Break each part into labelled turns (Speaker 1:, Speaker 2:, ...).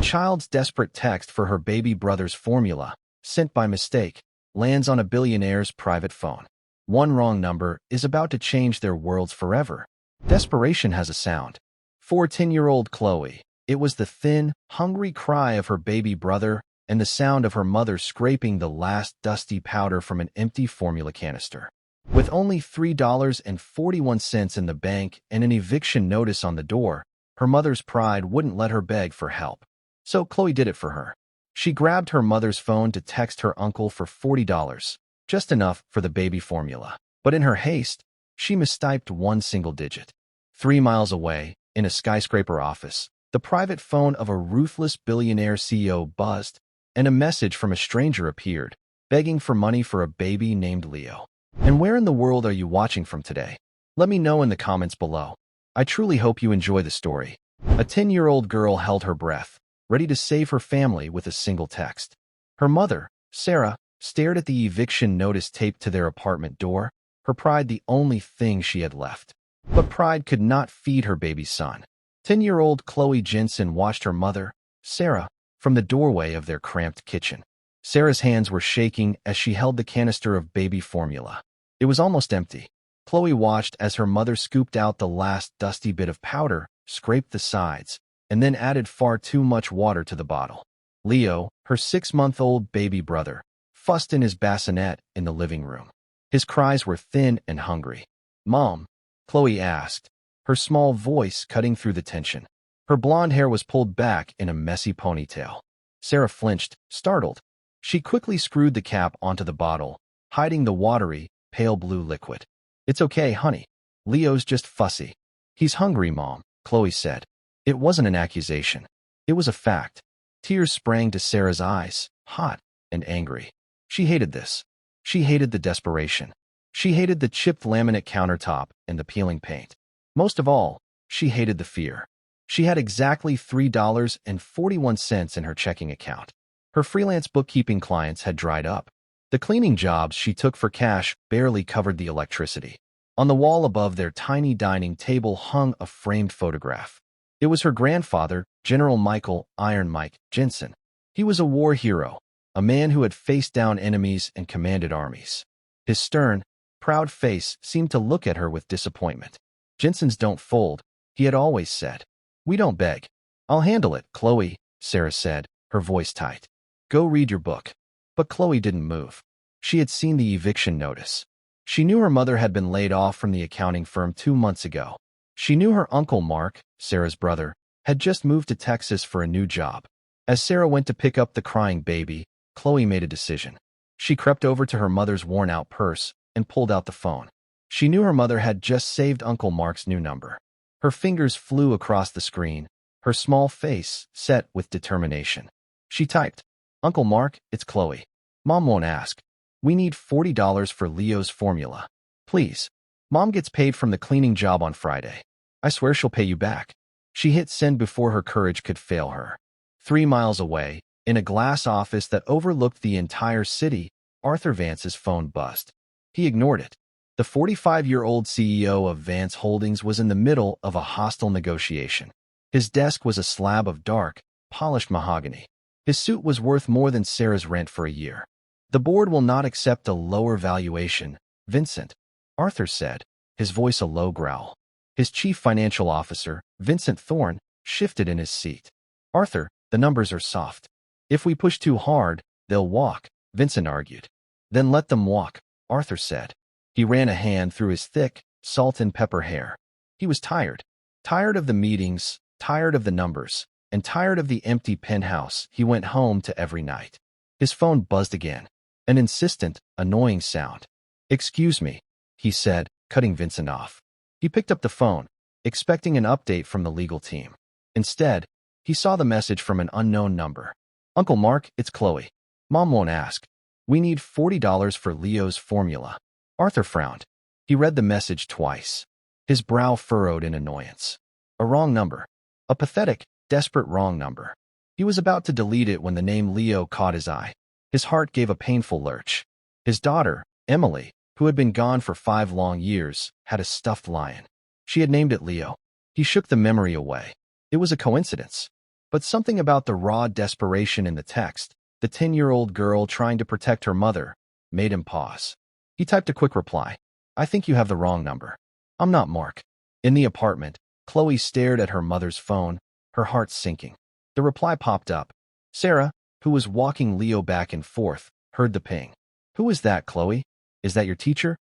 Speaker 1: A child's desperate text for her baby brother's formula, sent by mistake, lands on a billionaire's private phone. One wrong number is about to change their worlds forever. Desperation has a sound. For 10-year-old Chloe, it was the thin, hungry cry of her baby brother and the sound of her mother scraping the last dusty powder from an empty formula canister. With only $3.41 in the bank and an eviction notice on the door, her mother's pride wouldn't let her beg for help. So Chloe did it for her. She grabbed her mother's phone to text her uncle for $40, just enough for the baby formula. But in her haste, she mistyped one single digit. 3 miles away, in a skyscraper office, the private phone of a ruthless billionaire CEO buzzed, and a message from a stranger appeared, begging for money for a baby named Leo. And where in the world are you watching from today? Let me know in the comments below. I truly hope you enjoy the story. A 10-year-old girl held her breath, ready to save her family with a single text. Her mother, Sarah, stared at the eviction notice taped to their apartment door, her pride the only thing she had left. But pride could not feed her baby son. 10-year-old Chloe Jensen watched her mother, Sarah, from the doorway of their cramped kitchen. Sarah's hands were shaking as she held the canister of baby formula. It was almost empty. Chloe watched as her mother scooped out the last dusty bit of powder, scraped the sides, and then added far too much water to the bottle. Leo, her 6-month-old baby brother, fussed in his bassinet in the living room. His cries were thin and hungry. "Mom?" Chloe asked, her small voice cutting through the tension. Her blonde hair was pulled back in a messy ponytail. Sarah flinched, startled. She quickly screwed the cap onto the bottle, hiding the watery, pale blue liquid. "It's okay, honey. Leo's just fussy." "He's hungry, Mom," Chloe said. It wasn't an accusation. It was a fact. Tears sprang to Sarah's eyes, hot and angry. She hated this. She hated the desperation. She hated the chipped laminate countertop and the peeling paint. Most of all, she hated the fear. She had exactly $3.41 in her checking account. Her freelance bookkeeping clients had dried up. The cleaning jobs she took for cash barely covered the electricity. On the wall above their tiny dining table hung a framed photograph. It was her grandfather, General Michael "Iron Mike" Jensen. He was a war hero, a man who had faced down enemies and commanded armies. His stern, proud face seemed to look at her with disappointment. "Jensens don't fold," he had always said. "We don't beg." "I'll handle it, Chloe," Sarah said, her voice tight. "Go read your book." But Chloe didn't move. She had seen the eviction notice. She knew her mother had been laid off from the accounting firm 2 months ago. She knew her uncle Mark, Sarah's brother, had just moved to Texas for a new job. As Sarah went to pick up the crying baby, Chloe made a decision. She crept over to her mother's worn-out purse and pulled out the phone. She knew her mother had just saved Uncle Mark's new number. Her fingers flew across the screen, her small face set with determination. She typed, "Uncle Mark, it's Chloe. Mom won't ask. We need $40 for Leo's formula. Please. Mom gets paid from the cleaning job on Friday. I swear she'll pay you back." She hit send before her courage could fail her. 3 miles away, in a glass office that overlooked the entire city, Arthur Vance's phone buzzed. He ignored it. The 45-year-old CEO of Vance Holdings was in the middle of a hostile negotiation. His desk was a slab of dark, polished mahogany. His suit was worth more than Sarah's rent for a year. "The board will not accept a lower valuation, Vincent," Arthur said, his voice a low growl. His chief financial officer, Vincent Thorne, shifted in his seat. "Arthur, the numbers are soft. If we push too hard, they'll walk," Vincent argued. "Then let them walk," Arthur said. He ran a hand through his thick, salt and pepper hair. He was tired. Tired of the meetings, tired of the numbers, and tired of the empty penthouse he went home to every night. His phone buzzed again. An insistent, annoying sound. "Excuse me," he said, cutting Vincent off. He picked up the phone, expecting an update from the legal team. Instead, he saw the message from an unknown number. "Uncle Mark, it's Chloe. Mom won't ask. We need $40 for Leo's formula." Arthur frowned. He read the message twice. His brow furrowed in annoyance. A wrong number. A pathetic, desperate wrong number. He was about to delete it when the name Leo caught his eye. His heart gave a painful lurch. His daughter, Emily, who had been gone for 5 long years, had a stuffed lion. She had named it Leo. He shook the memory away. It was a coincidence. But something about the raw desperation in the text, the 10-year-old girl trying to protect her mother, made him pause. He typed a quick reply. I think you have the wrong number. I'm not Mark. In the apartment, Chloe stared at her mother's phone, her heart sinking. The reply popped up. Sarah, who was walking Leo back and forth, heard the ping. Who is that, Chloe? Is that your teacher?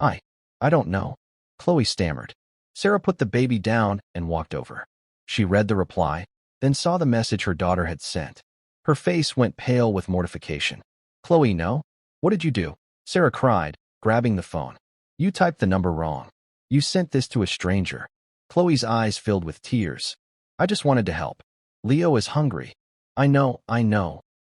Speaker 1: I don't know. Chloe stammered. Sarah put the baby down and walked over. She read the reply, then saw the message her daughter had sent. Her face went pale with mortification. Chloe, no? What did you do? Sarah cried, grabbing the phone. You typed the number wrong. You sent this to a stranger. Chloe's eyes filled with tears. I just wanted to help. Leo is hungry. I know,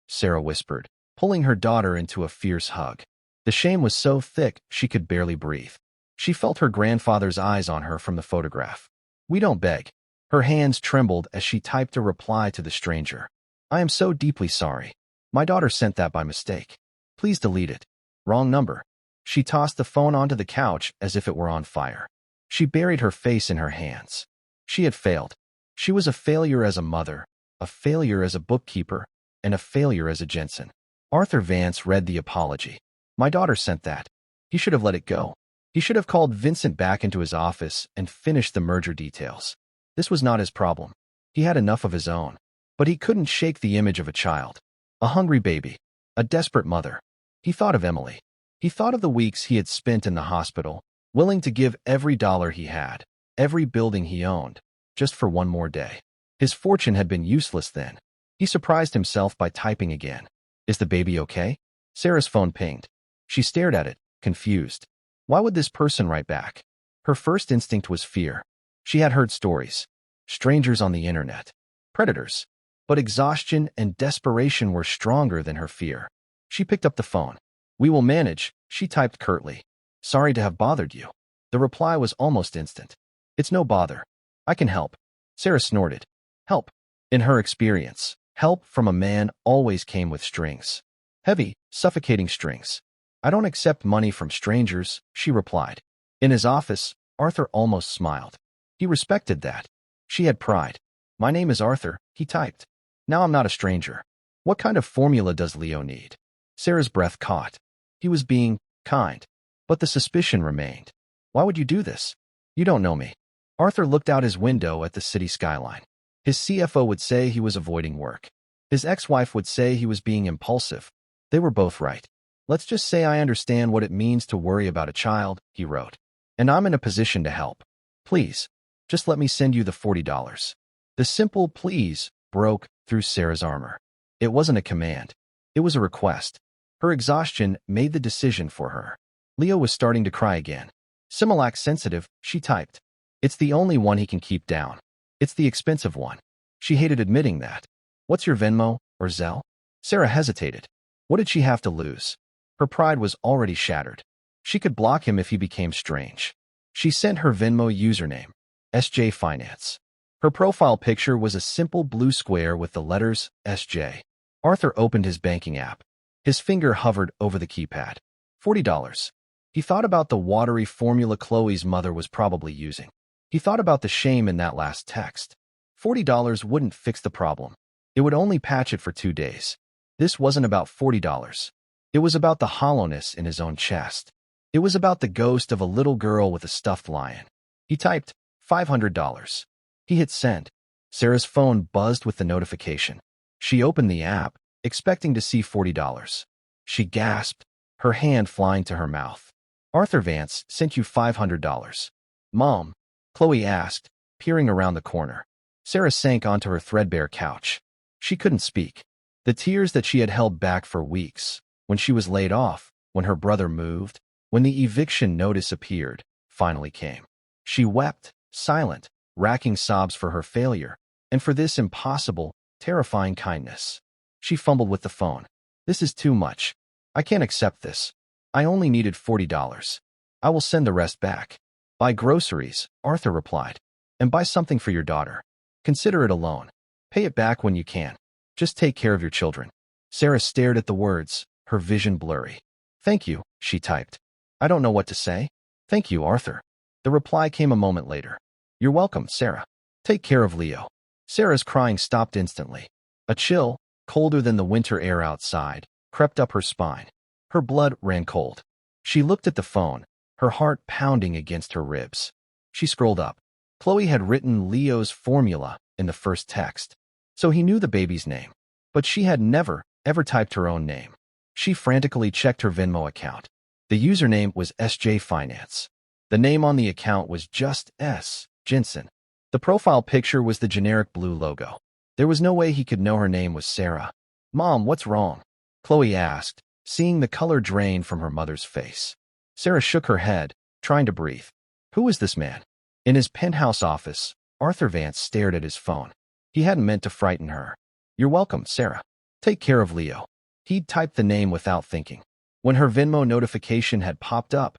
Speaker 1: Sarah whispered, pulling her daughter into a fierce hug. The shame was so thick she could barely breathe. She felt her grandfather's eyes on her from the photograph. We don't beg. Her hands trembled as she typed a reply to the stranger. I am so deeply sorry. My daughter sent that by mistake. Please delete it. Wrong number. She tossed the phone onto the couch as if it were on fire. She buried her face in her hands. She had failed. She was a failure as a mother, a failure as a bookkeeper, and a failure as a Jensen. Arthur Vance read the apology. My daughter sent that. He should have let it go. He should have called Vincent back into his office and finished the merger details. This was not his problem. He had enough of his own. But he couldn't shake the image of a child. A hungry baby. A desperate mother. He thought of Emily. He thought of the weeks he had spent in the hospital, willing to give every dollar he had, every building he owned, just for one more day. His fortune had been useless then. He surprised himself by typing again. Is the baby okay? Sarah's phone pinged. She stared at it, confused. Why would this person write back? Her first instinct was fear. She had heard stories. Strangers on the internet. Predators. But exhaustion and desperation were stronger than her fear. She picked up the phone. We will manage, she typed curtly. Sorry to have bothered you. The reply was almost instant. It's no bother. I can help. Sarah snorted. Help. In her experience, help from a man always came with strings. Heavy, suffocating strings. I don't accept money from strangers, she replied. In his office, Arthur almost smiled. He respected that. She had pride. My name is Arthur, he typed. Now I'm not a stranger. What kind of formula does Leo need? Sarah's breath caught. He was being kind. But the suspicion remained. Why would you do this? You don't know me. Arthur looked out his window at the city skyline. His CFO would say he was avoiding work. His ex-wife would say he was being impulsive. They were both right. Let's just say I understand what it means to worry about a child, he wrote. And I'm in a position to help. Please, just let me send you the $40. The simple please broke through Sarah's armor. It wasn't a command. It was a request. Her exhaustion made the decision for her. Leo was starting to cry again. Similac sensitive, she typed. It's the only one he can keep down. It's the expensive one. She hated admitting that. What's your Venmo or Zelle? Sarah hesitated. What did she have to lose? Her pride was already shattered. She could block him if he became strange. She sent her Venmo username, SJ Finance. Her profile picture was a simple blue square with the letters SJ. Arthur opened his banking app. His finger hovered over the keypad. $40. He thought about the watery formula Chloe's mother was probably using. He thought about the shame in that last text. $40 wouldn't fix the problem. It would only patch it for 2 days. This wasn't about $40. It was about the hollowness in his own chest. It was about the ghost of a little girl with a stuffed lion. He typed $500. He hit send. Sarah's phone buzzed with the notification. She opened the app, expecting to see $40. She gasped, her hand flying to her mouth. Arthur Vance sent you $500. Mom? Chloe asked, peering around the corner. Sarah sank onto her threadbare couch. She couldn't speak. The tears that she had held back for weeks, when she was laid off, when her brother moved, when the eviction notice appeared, finally came. She wept, silent, racking sobs for her failure, and for this impossible, terrifying kindness. She fumbled with the phone. This is too much. I can't accept this. I only needed $40. I will send the rest back. Buy groceries, Arthur replied. And buy something for your daughter. Consider it a loan. Pay it back when you can. Just take care of your children. Sarah stared at the words, her vision blurry. Thank you, she typed. I don't know what to say. Thank you, Arthur. The reply came a moment later. You're welcome, Sarah. Take care of Leo. Sarah's crying stopped instantly. A chill, colder than the winter air outside, crept up her spine. Her blood ran cold. She looked at the phone, her heart pounding against her ribs. She scrolled up. Chloe had written Leo's formula in the first text, so he knew the baby's name. But she had never, ever typed her own name. She frantically checked her Venmo account. The username was SJ Finance. The name on the account was just S. Jensen. The profile picture was the generic blue logo. There was no way he could know her name was Sarah. "Mom, what's wrong?" Chloe asked, seeing the color drain from her mother's face. Sarah shook her head, trying to breathe. Who was this man? In his penthouse office, Arthur Vance stared at his phone. He hadn't meant to frighten her. "You're welcome, Sarah. Take care of Leo." He'd typed the name without thinking. When her Venmo notification had popped up,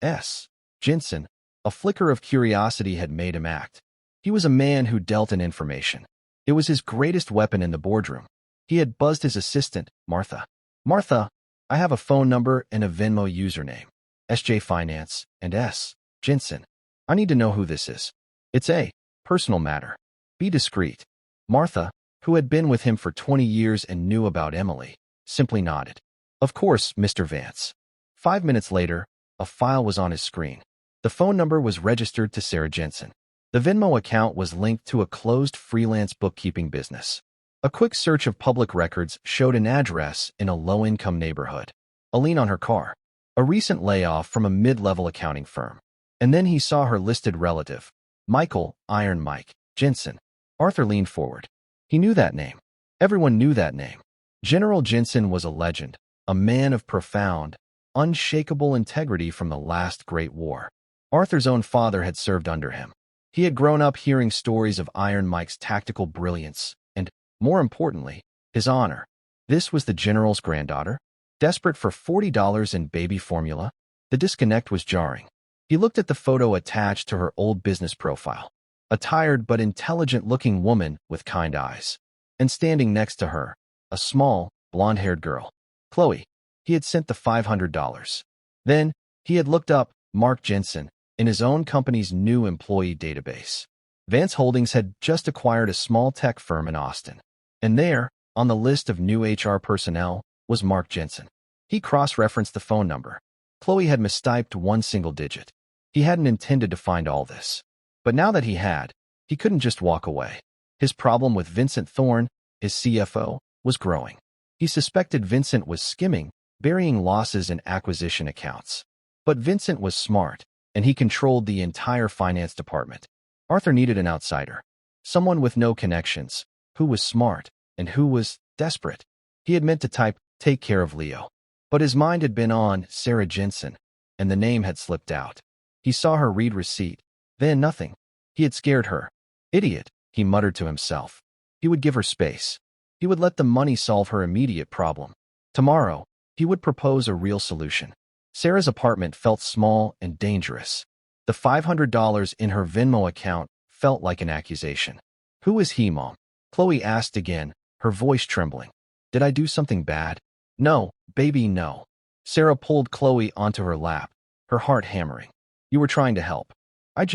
Speaker 1: S. Jensen, a flicker of curiosity had made him act. He was a man who dealt in information. It was his greatest weapon in the boardroom. He had buzzed his assistant, Martha. "Martha, I have a phone number and a Venmo username. SJ Finance and S. Jensen. I need to know who this is. It's a personal matter. Be discreet." Martha, who had been with him for 20 years and knew about Emily, simply nodded. "Of course, Mr. Vance." 5 minutes later, a file was on his screen. The phone number was registered to Sarah Jensen. The Venmo account was linked to a closed freelance bookkeeping business. A quick search of public records showed an address in a low-income neighborhood. A lien on her car. A recent layoff from a mid-level accounting firm. And then he saw her listed relative, Michael, Iron Mike, Jensen. Arthur leaned forward. He knew that name. Everyone knew that name. General Jensen was a legend, a man of profound, unshakable integrity from the last Great War. Arthur's own father had served under him. He had grown up hearing stories of Iron Mike's tactical brilliance and, more importantly, his honor. This was the general's granddaughter? Desperate for $40 in baby formula? The disconnect was jarring. He looked at the photo attached to her old business profile. A tired but intelligent-looking woman with kind eyes. And standing next to her, a small, blonde-haired girl. Chloe. He had sent the $500. Then, he had looked up Mark Jensen in his own company's new employee database. Vance Holdings had just acquired a small tech firm in Austin. And there, on the list of new HR personnel, was Mark Jensen. He cross-referenced the phone number. Chloe had mistyped one single digit. He hadn't intended to find all this. But now that he had, he couldn't just walk away. His problem with Vincent Thorne, his CFO, was growing. He suspected Vincent was skimming, burying losses in acquisition accounts. But Vincent was smart, and he controlled the entire finance department. Arthur needed an outsider. Someone with no connections, who was smart, and who was desperate. He had meant to type, "Take care of Leo." But his mind had been on Sarah Jensen, and the name had slipped out. He saw her read receipt, then nothing. He had scared her. Idiot, he muttered to himself. He would give her space. He would let the money solve her immediate problem. Tomorrow, he would propose a real solution. Sarah's apartment felt small and dangerous. The $500 in her Venmo account felt like an accusation. "Who is he, Mom?" Chloe asked again, her voice trembling. "Did I do something bad?" "No, baby, no." Sarah pulled Chloe onto her lap, her heart hammering. "You were trying to help. I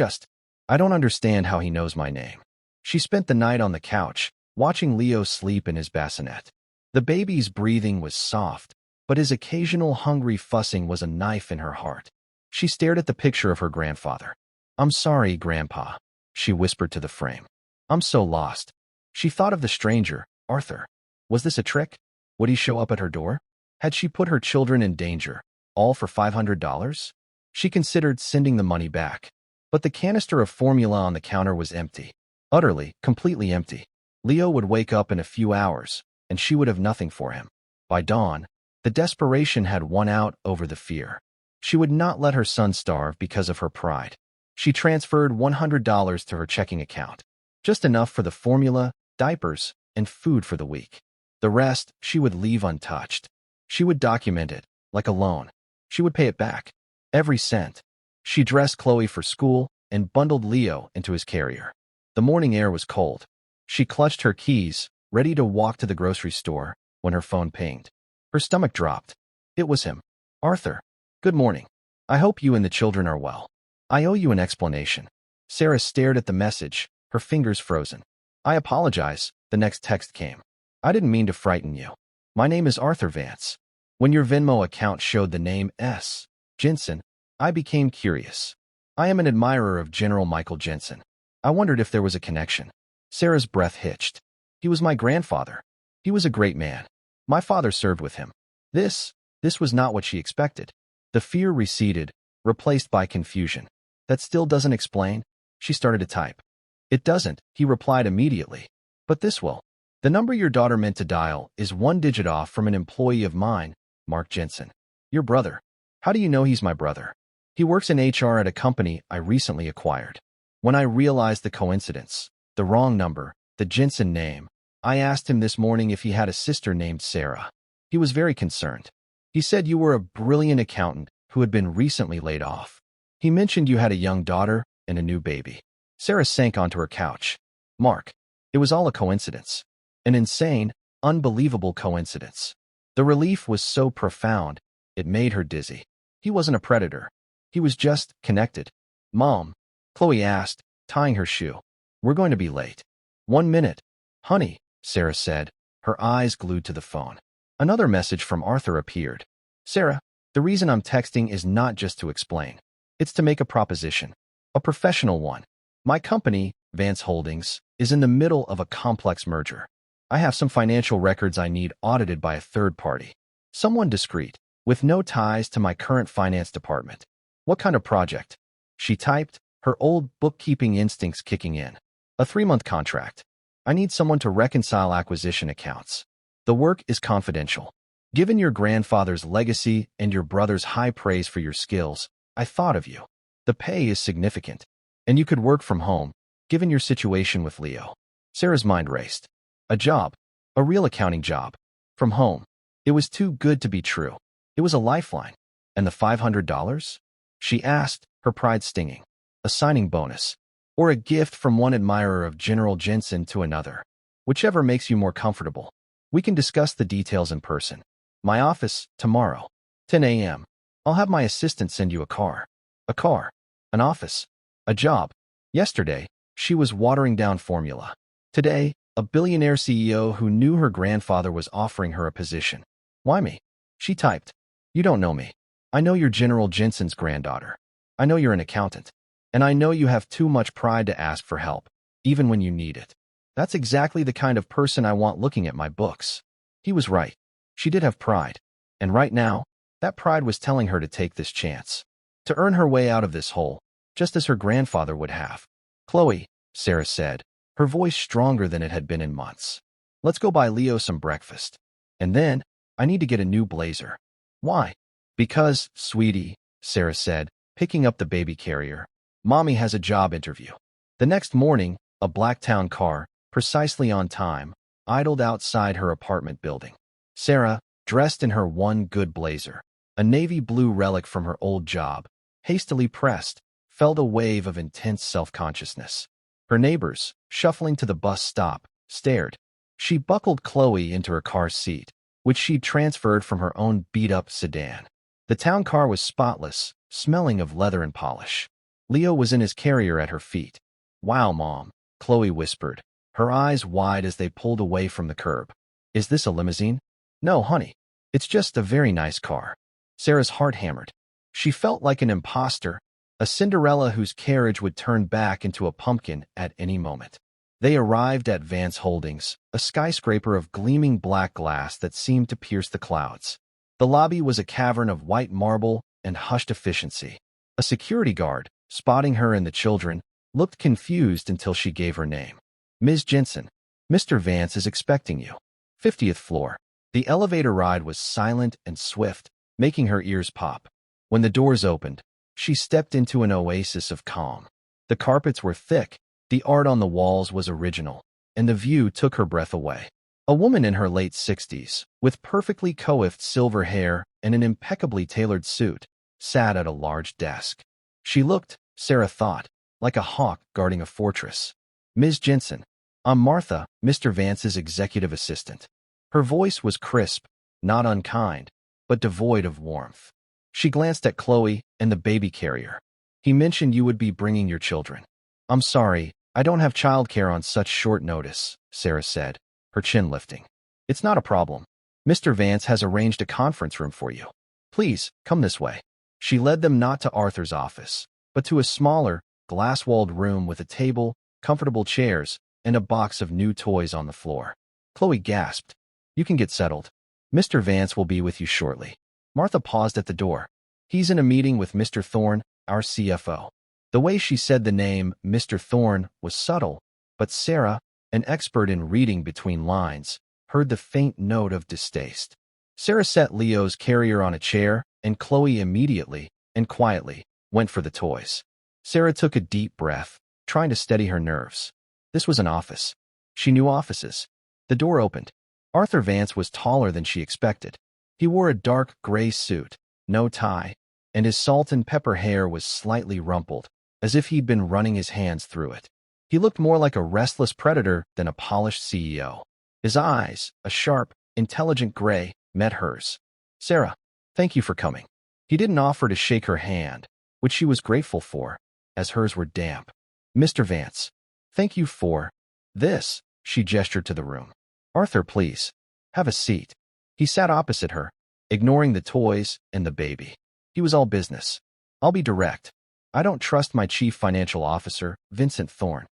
Speaker 1: don't understand how he knows my name." She spent the night on the couch, watching Leo sleep in his bassinet. The baby's breathing was soft, but his occasional hungry fussing was a knife in her heart. She stared at the picture of her grandfather. "I'm sorry, Grandpa," she whispered to the frame. "I'm so lost." She thought of the stranger, Arthur. Was this a trick? Would he show up at her door? Had she put her children in danger, all for $500? She considered sending the money back. But the canister of formula on the counter was empty. Utterly, completely empty. Leo would wake up in a few hours, and she would have nothing for him. By dawn, the desperation had won out over the fear. She would not let her son starve because of her pride. She transferred $100 to her checking account. Just enough for the formula, diapers, and food for the week. The rest she would leave untouched. She would document it, like a loan. She would pay it back. Every cent. She dressed Chloe for school and bundled Leo into his carrier. The morning air was cold. She clutched her keys, ready to walk to the grocery store, when her phone pinged. Her stomach dropped. It was him. "Arthur. Good morning. I hope you and the children are well. I owe you an explanation." Sarah stared at the message, her fingers frozen. I apologize, the next text came. I didn't mean to frighten you. My name is Arthur Vance. When your Venmo account showed the name S. Jensen, I became curious. I am an admirer of General Michael Jensen. I wondered if there was a connection. Sarah's breath hitched. He was my grandfather. He was a great man. My father served with him. This was not what she expected. The fear receded, replaced by confusion. That still doesn't explain? She started to type. It doesn't, he replied immediately. But this will. The number your daughter meant to dial is one digit off from an employee of mine, Mark Jensen. Your brother. How do you know he's my brother? He works in HR at a company I recently acquired. When I realized the coincidence, the wrong number, the Jensen name, I asked him this morning if he had a sister named Sarah. He was very concerned. He said you were a brilliant accountant who had been recently laid off. He mentioned you had a young daughter and a new baby. Sarah sank onto her couch. Mark, it was all a coincidence. An insane, unbelievable coincidence. The relief was so profound, it made her dizzy. He wasn't a predator. He was just connected. Mom, Chloe asked, tying her shoe. We're going to be late. 1 minute. Honey, Sarah said, her eyes glued to the phone. Another message from Arthur appeared. Sarah, the reason I'm texting is not just to explain. It's to make a proposition. A professional one. My company, Vance Holdings, is in the middle of a complex merger. I have some financial records I need audited by a third party. Someone discreet, with no ties to my current finance department. What kind of project? She typed, her old bookkeeping instincts kicking in. A 3-month contract. I need someone to reconcile acquisition accounts. The work is confidential. Given your grandfather's legacy and your brother's high praise for your skills, I thought of you. The pay is significant. And you could work from home, given your situation with Leo. Sarah's mind raced. A job. A real accounting job. From home. It was too good to be true. It was a lifeline. And the $500? She asked, her pride stinging. A signing bonus. Or a gift from one admirer of General Jensen to another. Whichever makes you more comfortable. We can discuss the details in person. My office, tomorrow. 10 a.m. I'll have my assistant send you a car. A car. An office. A job. Yesterday, she was watering down formula. Today, a billionaire CEO who knew her grandfather was offering her a position. Why me? She typed. You don't know me. I know you're General Jensen's granddaughter. I know you're an accountant. And I know you have too much pride to ask for help, even when you need it. That's exactly the kind of person I want looking at my books. He was right. She did have pride. And right now, that pride was telling her to take this chance. To earn her way out of this hole, just as her grandfather would have. Chloe, Sarah said, her voice stronger than it had been in months. Let's go buy Leo some breakfast. And then, I need to get a new blazer. Why? Because, sweetie, Sarah said, picking up the baby carrier. Mommy has a job interview. The next morning, a black town car, precisely on time, idled outside her apartment building. Sarah, dressed in her one good blazer, a navy blue relic from her old job, hastily pressed, felt a wave of intense self-consciousness. Her neighbors, shuffling to the bus stop, stared. She buckled Chloe into her car seat, which she'd transferred from her own beat-up sedan. The town car was spotless, smelling of leather and polish. Leo was in his carrier at her feet. Wow, Mom, Chloe whispered, her eyes wide as they pulled away from the curb. Is this a limousine? No, honey. It's just a very nice car. Sarah's heart hammered. She felt like an imposter, a Cinderella whose carriage would turn back into a pumpkin at any moment. They arrived at Vance Holdings, a skyscraper of gleaming black glass that seemed to pierce the clouds. The lobby was a cavern of white marble and hushed efficiency. A security guard, spotting her and the children, looked confused until she gave her name. Ms. Jensen, Mr. Vance is expecting you. 50th floor. The elevator ride was silent and swift, making her ears pop. When the doors opened, she stepped into an oasis of calm. The carpets were thick, the art on the walls was original, and the view took her breath away. A woman in her late 60s, with perfectly coiffed silver hair and an impeccably tailored suit, sat at a large desk. She looked, Sarah thought, like a hawk guarding a fortress. Ms. Jensen, I'm Martha, Mr. Vance's executive assistant. Her voice was crisp, not unkind, but devoid of warmth. She glanced at Chloe and the baby carrier. He mentioned you would be bringing your children. I'm sorry, I don't have childcare on such short notice, Sarah said, her chin lifting. It's not a problem. Mr. Vance has arranged a conference room for you. Please, come this way. She led them not to Arthur's office, but to a smaller, glass-walled room with a table, comfortable chairs, and a box of new toys on the floor. Chloe gasped. You can get settled. Mr. Vance will be with you shortly. Martha paused at the door. He's in a meeting with Mr. Thorne, our CFO. The way she said the name, Mr. Thorne, was subtle, but Sarah, an expert in reading between lines, heard the faint note of distaste. Sarah set Leo's carrier on a chair, and Chloe immediately, and quietly, went for the toys. Sarah took a deep breath, trying to steady her nerves. This was an office. She knew offices. The door opened. Arthur Vance was taller than she expected. He wore a dark gray suit, no tie, and his salt and pepper hair was slightly rumpled, as if he'd been running his hands through it. He looked more like a restless predator than a polished CEO. His eyes, a sharp, intelligent gray, met hers. Sarah, thank you for coming. He didn't offer to shake her hand, which she was grateful for, as hers were damp. Mr. Vance, thank you for this, she gestured to the room. Arthur, please, have a seat. He sat opposite her, ignoring the toys and the baby. He was all business. I'll be direct. I don't trust my chief financial officer, Vincent Thorne.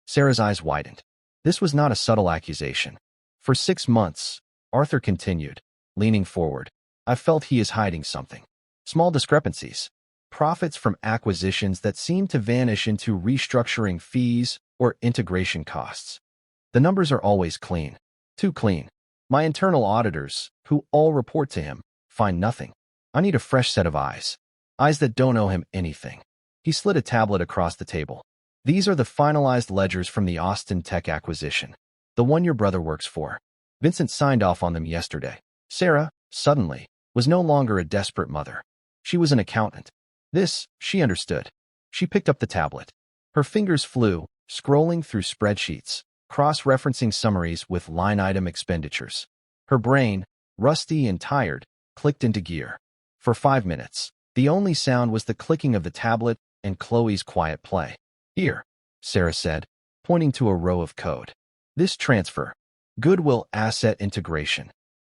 Speaker 1: Sarah's eyes widened. This was not a subtle accusation. For 6 months, Arthur continued, leaning forward. I felt he is hiding something. Small discrepancies. Profits from acquisitions that seem to vanish into restructuring fees or integration costs. The numbers are always clean. Too clean. My internal auditors, who all report to him, find nothing. I need a fresh set of eyes. Eyes that don't owe him anything. He slid a tablet across the table. These are the finalized ledgers from the Austin Tech acquisition. The one your brother works for. Vincent signed off on them yesterday. Sarah, suddenly, was no longer a desperate mother. She was an accountant. This, she understood. She picked up the tablet. Her fingers flew, scrolling through spreadsheets, cross-referencing summaries with line-item expenditures. Her brain, rusty and tired, clicked into gear. For 5 minutes, the only sound was the clicking of the tablet and Chloe's quiet play. Here, Sarah said, pointing to a row of code. This transfer, Goodwill Asset Integration.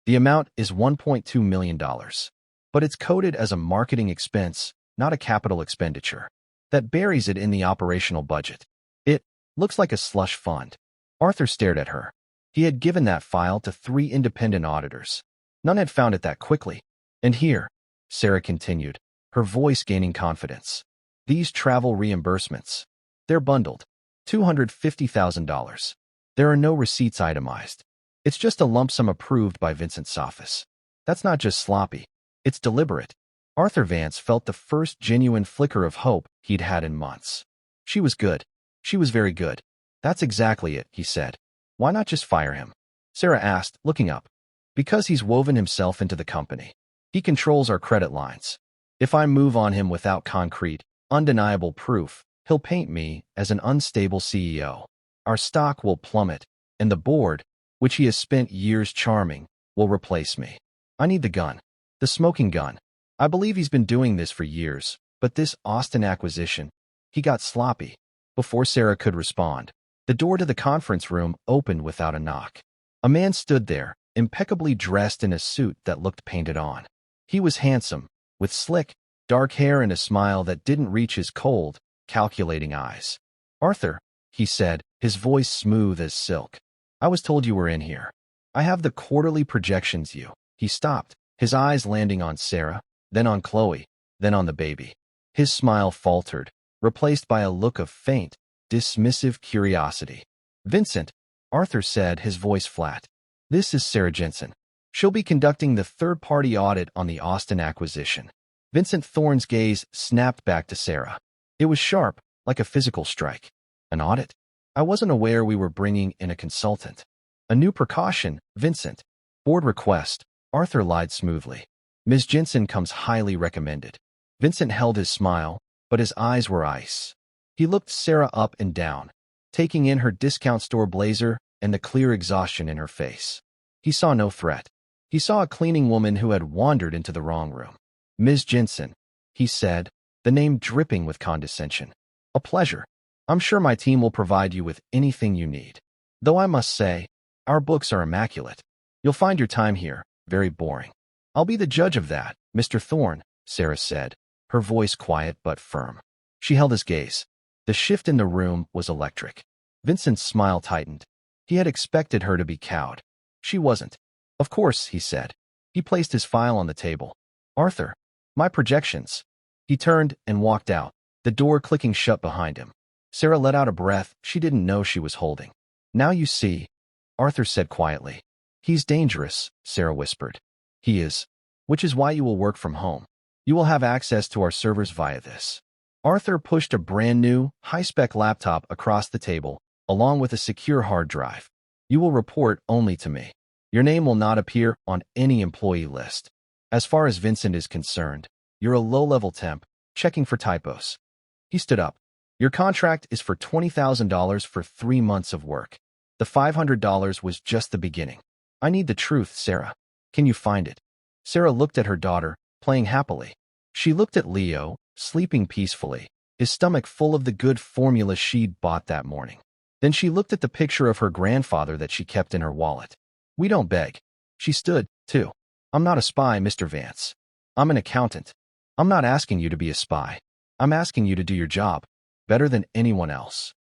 Speaker 1: The amount is $1.2 million, but it's coded as a marketing expense, not a capital expenditure. That buries it in the operational budget. It looks like a slush fund. Arthur stared at her. He had given that file to 3 independent auditors. None had found it that quickly. And here, Sarah continued, her voice gaining confidence. These travel reimbursements. They're bundled. $250,000. There are no receipts itemized. It's just a lump sum approved by Vincent's office. That's not just sloppy. It's deliberate. Arthur Vance felt the first genuine flicker of hope he'd had in months. She was good. She was very good. That's exactly it, he said. Why not just fire him? Sarah asked, looking up. Because he's woven himself into the company. He controls our credit lines. If I move on him without concrete, undeniable proof, he'll paint me as an unstable CEO. Our stock will plummet, and the board, which he has spent years charming, will replace me. I need the gun. The smoking gun. I believe he's been doing this for years, but this Austin acquisition, he got sloppy. Before Sarah could respond, the door to the conference room opened without a knock. A man stood there, impeccably dressed in a suit that looked painted on. He was handsome, with slick, dark hair and a smile that didn't reach his cold, calculating eyes. Arthur, he said, his voice smooth as silk. I was told you were in here. I have the quarterly projections you. He stopped, his eyes landing on Sarah, then on Chloe, then on the baby. His smile faltered, replaced by a look of faint, dismissive curiosity. Vincent, Arthur said, his voice flat. This is Sarah Jensen. She'll be conducting the third-party audit on the Austin acquisition. Vincent Thorne's gaze snapped back to Sarah. It was sharp, like a physical strike. An audit? I wasn't aware we were bringing in a consultant. A new precaution, Vincent. Board request. Arthur lied smoothly. Ms. Jensen comes highly recommended. Vincent held his smile, but his eyes were ice. He looked Sarah up and down, taking in her discount store blazer and the clear exhaustion in her face. He saw no threat. He saw a cleaning woman who had wandered into the wrong room. Ms. Jensen, he said, the name dripping with condescension. A pleasure. I'm sure my team will provide you with anything you need. Though I must say, our books are immaculate. You'll find your time here very boring. I'll be the judge of that, Mr. Thorne, Sarah said, her voice quiet but firm. She held his gaze. The shift in the room was electric. Vincent's smile tightened. He had expected her to be cowed. She wasn't. Of course, he said. He placed his file on the table. Arthur, my projections. He turned and walked out, the door clicking shut behind him. Sarah let out a breath she didn't know she was holding. Now you see, Arthur said quietly. He's dangerous, Sarah whispered. He is. Which is why you will work from home. You will have access to our servers via this. Arthur pushed a brand-new, high-spec laptop across the table, along with a secure hard drive. You will report only to me. Your name will not appear on any employee list. As far as Vincent is concerned, you're a low-level temp, checking for typos. He stood up. Your contract is for $20,000 for 3 months of work. The $500 was just the beginning. I need the truth, Sarah. Can you find it? Sarah looked at her daughter, playing happily. She looked at Leo, sleeping peacefully, his stomach full of the good formula she'd bought that morning. Then she looked at the picture of her grandfather that she kept in her wallet. We don't beg. She stood, too. I'm not a spy, Mr. Vance. I'm an accountant. I'm not asking you to be a spy. I'm asking you to do your job better than anyone else.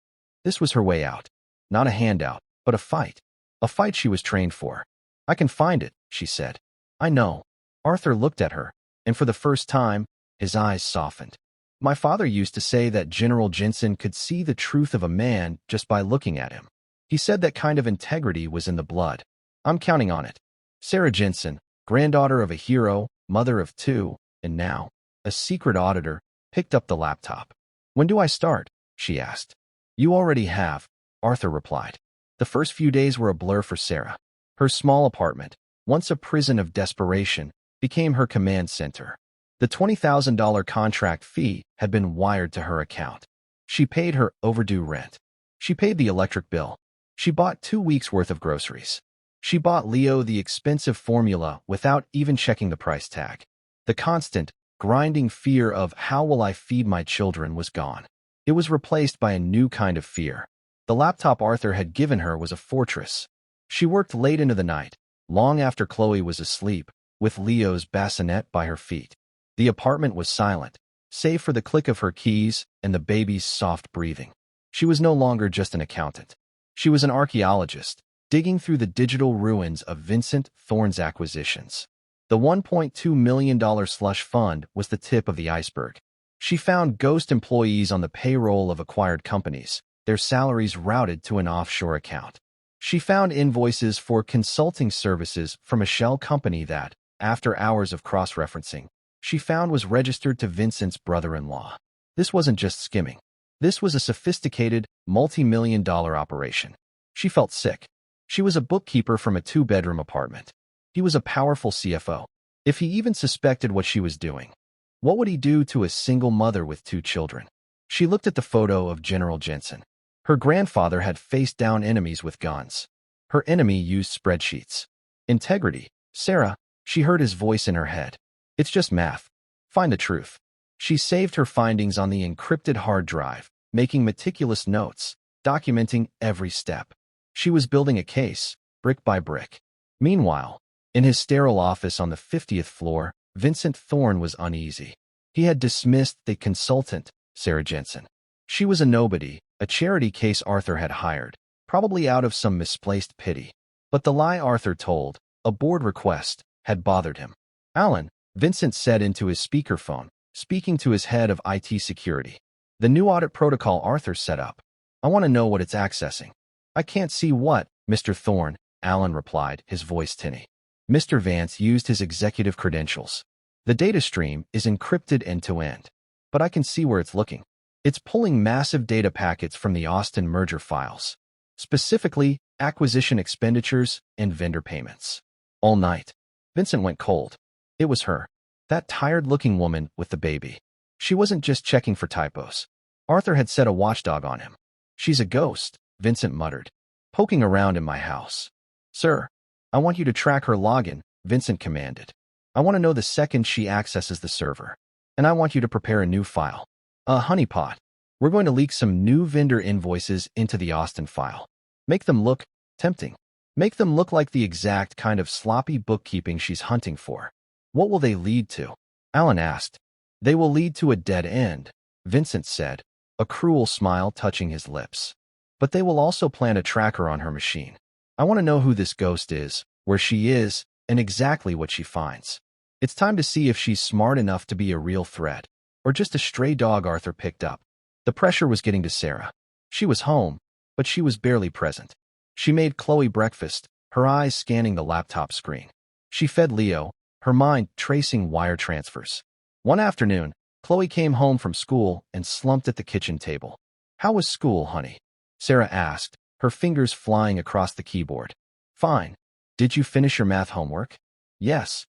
Speaker 1: This was her way out. Not a handout, but a fight. A fight she was trained for. I can find it, she said. I know. Arthur looked at her, and for the first time, his eyes softened. My father used to say that General Jensen could see the truth of a man just by looking at him. He said that kind of integrity was in the blood. I'm counting on it. Sarah Jensen, granddaughter of a hero, mother of 2, and now a secret auditor, picked up the laptop. When do I start? She asked. You already have, Arthur replied. The first few days were a blur for Sarah. Her small apartment, once a prison of desperation, became her command center. The $20,000 contract fee had been wired to her account. She paid her overdue rent. She paid the electric bill. She bought 2 weeks' worth of groceries. She bought Leo the expensive formula without even checking the price tag. The constant, grinding fear of how will I feed my children was gone. It was replaced by a new kind of fear. The laptop Arthur had given her was a fortress. She worked late into the night, long after Chloe was asleep, with Leo's bassinet by her feet. The apartment was silent, save for the click of her keys and the baby's soft breathing. She was no longer just an accountant. She was an archaeologist, digging through the digital ruins of Vincent Thorne's acquisitions. The $1.2 million slush fund was the tip of the iceberg. She found ghost employees on the payroll of acquired companies, their salaries routed to an offshore account. She found invoices for consulting services from a shell company that, after hours of cross-referencing, she found was registered to Vincent's brother-in-law. This wasn't just skimming. This was a sophisticated, multi-million-dollar operation. She felt sick. She was a bookkeeper from a 2-bedroom apartment. He was a powerful CFO. If he even suspected what she was doing, what would he do to a single mother with 2 children? She looked at the photo of General Jensen. Her grandfather had faced down enemies with guns. Her enemy used spreadsheets. Integrity. Sarah, she heard his voice in her head. It's just math. Find the truth. She saved her findings on the encrypted hard drive, making meticulous notes, documenting every step. She was building a case, brick by brick. Meanwhile, in his sterile office on the 50th floor, Vincent Thorne was uneasy. He had dismissed the consultant, Sarah Jensen. She was a nobody, a charity case Arthur had hired, probably out of some misplaced pity. But the lie Arthur told, a board request, had bothered him. Alan, Vincent said into his speakerphone, speaking to his head of IT security. The new audit protocol Arthur set up. I want to know what it's accessing. I can't see what, Mr. Thorne, Alan replied, his voice tinny. Mr. Vance used his executive credentials. The data stream is encrypted end-to-end, but I can see where it's looking. It's pulling massive data packets from the Austin merger files, specifically acquisition expenditures and vendor payments. All night, Vincent went cold. It was her, that tired-looking woman with the baby. She wasn't just checking for typos. Arthur had set a watchdog on him. She's a ghost, Vincent muttered, poking around in my house. Sir, I want you to track her login, Vincent commanded. I want to know the second she accesses the server. And I want you to prepare a new file. A honeypot. We're going to leak some new vendor invoices into the Austin file. Make them look tempting. Make them look like the exact kind of sloppy bookkeeping she's hunting for. What will they lead to? Alan asked. They will lead to a dead end, Vincent said, a cruel smile touching his lips. But they will also plant a tracker on her machine. I want to know who this ghost is, where she is, and exactly what she finds. It's time to see if she's smart enough to be a real threat, or just a stray dog Arthur picked up. The pressure was getting to Sarah. She was home, but she was barely present. She made Chloe breakfast, her eyes scanning the laptop screen. She fed Leo, her mind tracing wire transfers. One afternoon, Chloe came home from school and slumped at the kitchen table. How was school, honey? Sarah asked, her fingers flying across the keyboard. Fine. Did you finish your math homework? Yes.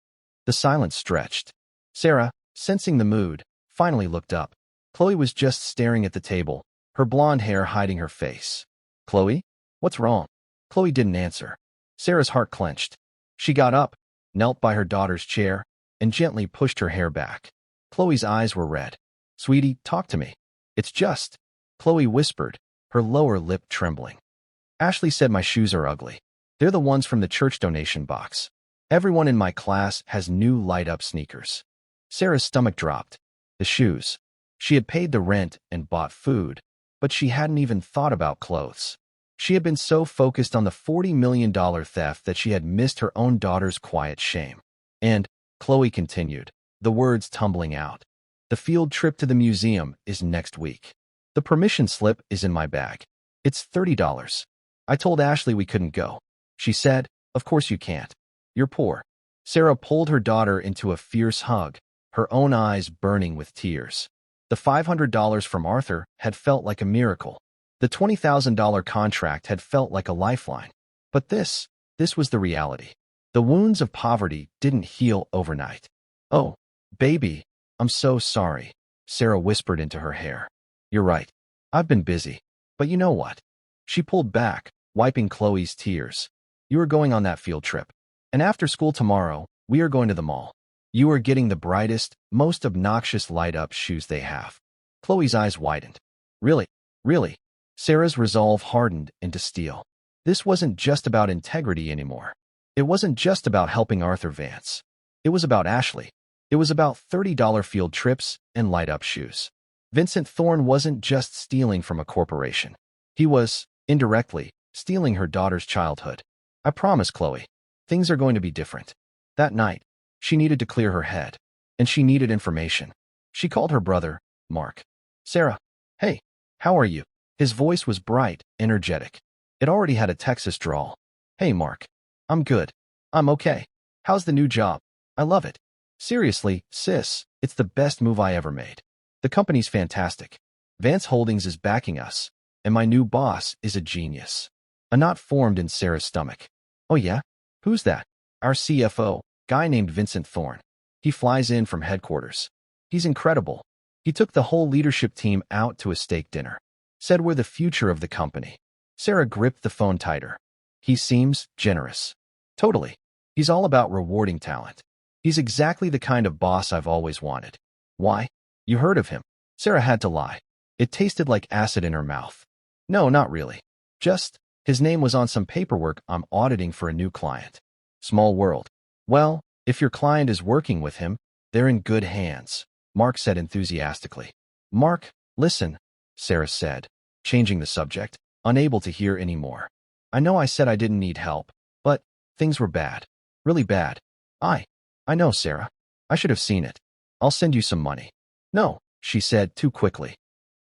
Speaker 1: The silence stretched. Sarah, sensing the mood, finally looked up. Chloe was just staring at the table, her blonde hair hiding her face. Chloe? What's wrong? Chloe didn't answer. Sarah's heart clenched. She got up, knelt by her daughter's chair, and gently pushed her hair back. Chloe's eyes were red. Sweetie, talk to me. It's just, Chloe whispered, her lower lip trembling. Ashley said my shoes are ugly. They're the ones from the church donation box. Everyone in my class has new light-up sneakers. Sarah's stomach dropped. The shoes. She had paid the rent and bought food, but she hadn't even thought about clothes. She had been so focused on the $40 million theft that she had missed her own daughter's quiet shame. And, Chloe continued, the words tumbling out. The field trip to the museum is next week. The permission slip is in my bag. It's $30. I told Ashley we couldn't go. She said, of course you can't. You're poor. Sarah pulled her daughter into a fierce hug, her own eyes burning with tears. The $500 from Arthur had felt like a miracle. The $20,000 contract had felt like a lifeline. But this was the reality. The wounds of poverty didn't heal overnight. Oh, baby, I'm so sorry, Sarah whispered into her hair. You're right. I've been busy. But you know what? She pulled back, wiping Chloe's tears. You are going on that field trip. And after school tomorrow, we are going to the mall. You are getting the brightest, most obnoxious light-up shoes they have. Chloe's eyes widened. Really? Really? Sarah's resolve hardened into steel. This wasn't just about integrity anymore. It wasn't just about helping Arthur Vance. It was about Ashley. It was about $30 field trips and light-up shoes. Vincent Thorne wasn't just stealing from a corporation. He was, indirectly, stealing her daughter's childhood. I promise, Chloe, things are going to be different. That night, she needed to clear her head, and she needed information. She called her brother, Mark. Sarah, hey, how are you? His voice was bright, energetic. It already had a Texas drawl. Hey, Mark. I'm good. I'm okay. How's the new job? I love it. Seriously, sis, it's the best move I ever made. The company's fantastic. Vance Holdings is backing us, and my new boss is a genius. A knot formed in Sarah's stomach. Oh yeah? Who's that? Our CFO, guy named Vincent Thorne. He flies in from headquarters. He's incredible. He took the whole leadership team out to a steak dinner. Said we're the future of the company. Sarah gripped the phone tighter. He seems generous. Totally. He's all about rewarding talent. He's exactly the kind of boss I've always wanted. Why? You heard of him? Sarah had to lie. It tasted like acid in her mouth. No, not really. Just, his name was on some paperwork I'm auditing for a new client. Small world. Well, if your client is working with him, they're in good hands, Mark said enthusiastically. Mark, listen, Sarah said, changing the subject, unable to hear anymore. I know I said I didn't need help, but things were bad. Really bad. I know, Sarah. I should have seen it. I'll send you some money. No, she said too quickly.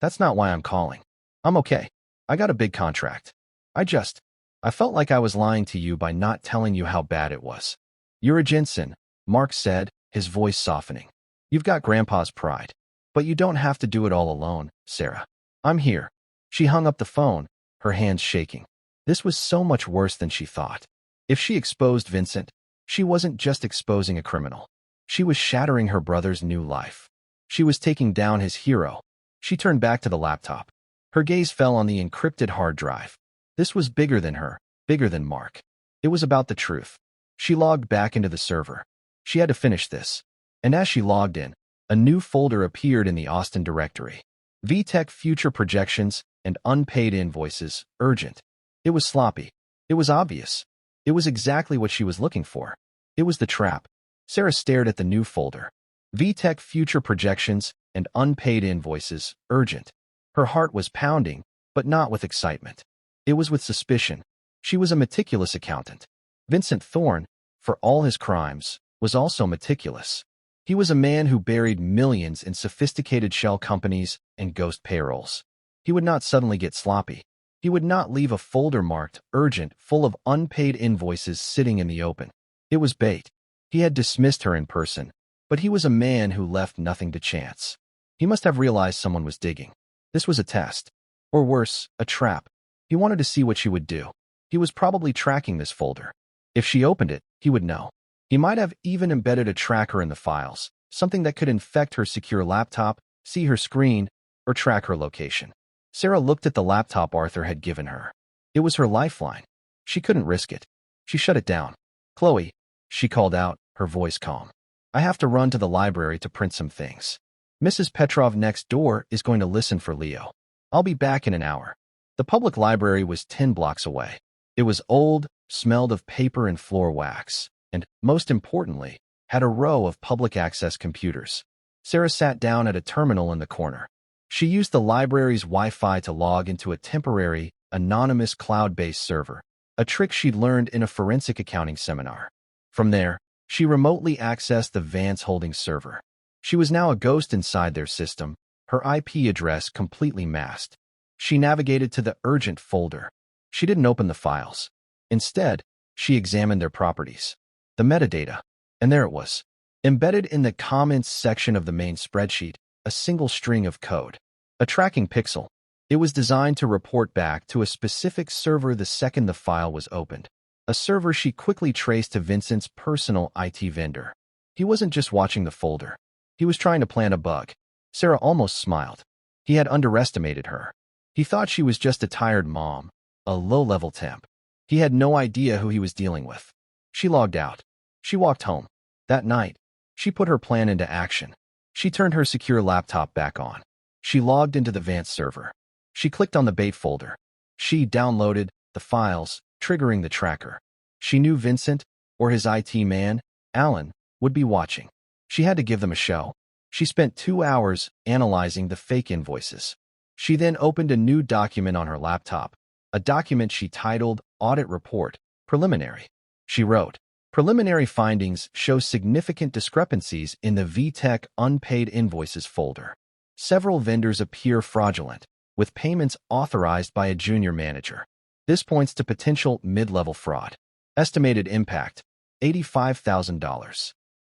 Speaker 1: That's not why I'm calling. I'm okay. I got a big contract. I felt like I was lying to you by not telling you how bad it was. You're a Jensen, Mark said, his voice softening. You've got Grandpa's pride. But you don't have to do it all alone, Sarah. I'm here. She hung up the phone, her hands shaking. This was so much worse than she thought. If she exposed Vincent, she wasn't just exposing a criminal. She was shattering her brother's new life. She was taking down his hero. She turned back to the laptop. Her gaze fell on the encrypted hard drive. This was bigger than her, bigger than Mark. It was about the truth. She logged back into the server. She had to finish this. And as she logged in, a new folder appeared in the Austin directory. VTech future projections and unpaid invoices, urgent. It was sloppy. It was obvious. It was exactly what she was looking for. It was the trap. Sarah stared at the new folder. VTech future projections and unpaid invoices, urgent. Her heart was pounding, but not with excitement. It was with suspicion. She was a meticulous accountant. Vincent Thorne, for all his crimes, was also meticulous. He was a man who buried millions in sophisticated shell companies and ghost payrolls. He would not suddenly get sloppy. He would not leave a folder marked urgent full of unpaid invoices sitting in the open. It was bait. He had dismissed her in person, but he was a man who left nothing to chance. He must have realized someone was digging. This was a test. Or worse, a trap. He wanted to see what she would do. He was probably tracking this folder. If she opened it, he would know. He might have even embedded a tracker in the files, something that could infect her secure laptop, see her screen, or track her location. Sarah looked at the laptop Arthur had given her. It was her lifeline. She couldn't risk it. She shut it down. "Chloe," she called out, her voice calm. "I have to run to the library to print some things. Mrs. Petrov next door is going to listen for Leo. I'll be back in an hour." The public library was 10 blocks away. It was old, smelled of paper and floor wax, and, most importantly, had a row of public access computers. Sarah sat down at a terminal in the corner. She used the library's Wi-Fi to log into a temporary, anonymous cloud-based server, a trick she'd learned in a forensic accounting seminar. From there, she remotely accessed the Vance Holdings server. She was now a ghost inside their system, her IP address completely masked. She navigated to the urgent folder. She didn't open the files. Instead, she examined their properties, the metadata, and there it was. Embedded in the comments section of the main spreadsheet, a single string of code, a tracking pixel. It was designed to report back to a specific server the second the file was opened, a server she quickly traced to Vincent's personal IT vendor. He wasn't just watching the folder. He was trying to plant a bug. Sarah almost smiled. He had underestimated her. He thought she was just a tired mom, a low-level temp. He had no idea who he was dealing with. She logged out. She walked home. That night, she put her plan into action. She turned her secure laptop back on. She logged into the Vance server. She clicked on the bait folder. She downloaded the files, triggering the tracker. She knew Vincent, or his IT man, Alan, would be watching. She had to give them a show. She spent 2 hours analyzing the fake invoices. She then opened a new document on her laptop, a document she titled Audit Report, Preliminary. She wrote, "Preliminary findings show significant discrepancies in the VTech unpaid invoices folder. Several vendors appear fraudulent, with payments authorized by a junior manager. This points to potential mid-level fraud. Estimated impact, $85,000.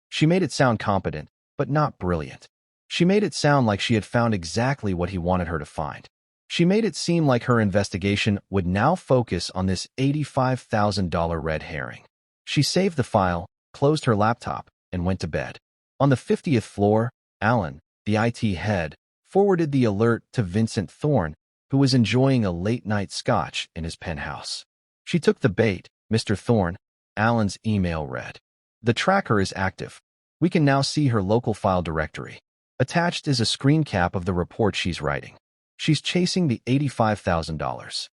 Speaker 1: She made it sound competent, but not brilliant. She made it sound like she had found exactly what he wanted her to find. She made it seem like her investigation would now focus on this $85,000 red herring. She saved the file, closed her laptop, and went to bed. On the 50th floor, Alan, the IT head, forwarded the alert to Vincent Thorne, who was enjoying a late-night scotch in his penthouse. She took the bait, Mr. Thorne. Alan's email read, "The tracker is active. We can now see her local file directory. Attached is a screen cap of the report she's writing. She's chasing the $85,000.